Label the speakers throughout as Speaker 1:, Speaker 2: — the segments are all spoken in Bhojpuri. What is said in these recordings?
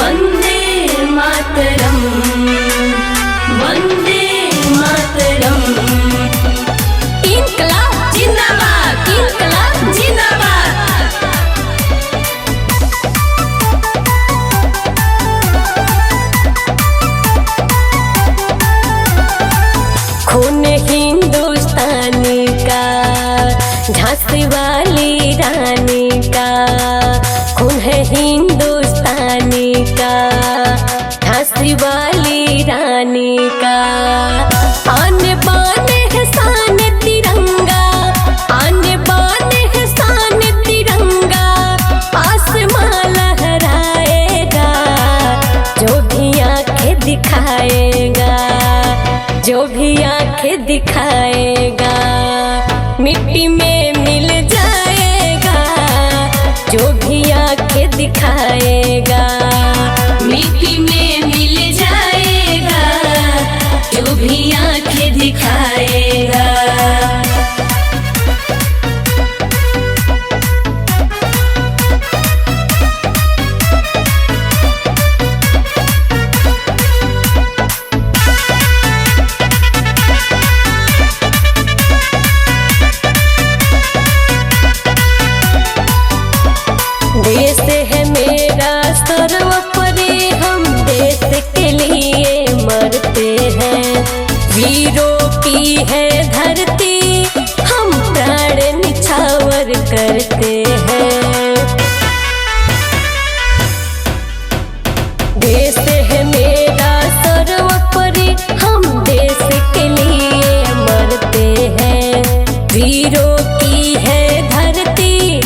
Speaker 1: वंदे मातरम, वंदे मातरम। इनकलाब जिंदाबाद, इनकलाब जिंदाबाद। खून हिंदुस्तानी का, झांसी वाली रानी का, खून है हिंदुस्तानी का, झांसी वाली रानी का। आने बाने है शान तिरंगा, आने बाने है शान तिरंगा, आसमां लहराएगा जो भी आंखें दिखाएगा, जो भी आंखें दिखाएगा। मिट्टी में मिल जाएगा जो भी आंखें दिखाएगा, मिट्टी में मिल जाएगा जो भी आंखें दिखाएगा। देश है मेरा सर्वोपरि, हम देश के लिए मरते हैं। वीरों की है धरती, हम प्राण निछावर करते हैं। देश है मेरा सर्वोपरि, हम देश के लिए मरते हैं। वीरों की है धरती,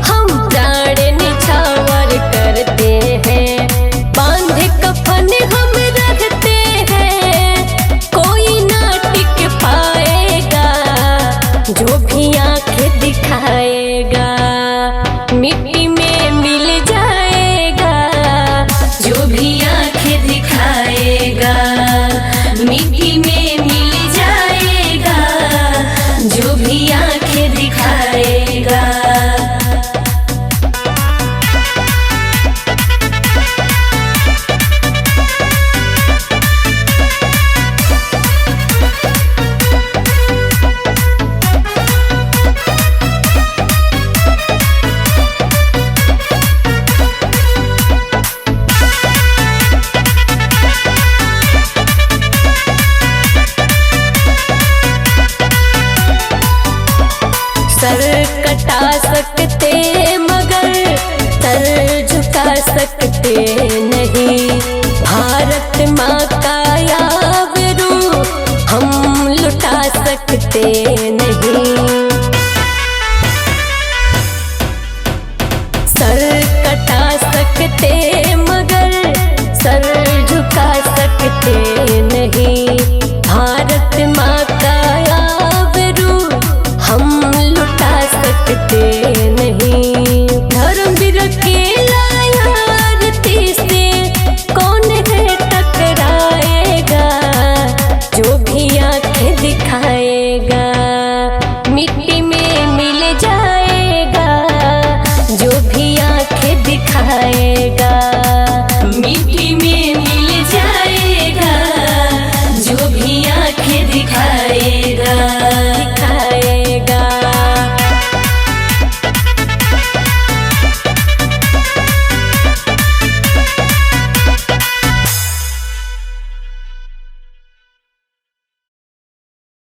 Speaker 1: हम प्राण निछावर करते हैं। बांधे कफन हम रखते हैं, कोई ना टिक पाएगा जो भी आंखें दिखाएगा। मिट्टी में मिल जाएगा जो भी आंखें दिखाएगा, मिट्टी में मिल जाएगा जो भी आंखें दिखाएगा। सर कटा सकते मगर सर झुका सकते नहीं। भारत माँ का आबरू हम लुटा सकते नहीं। सर कटा सकते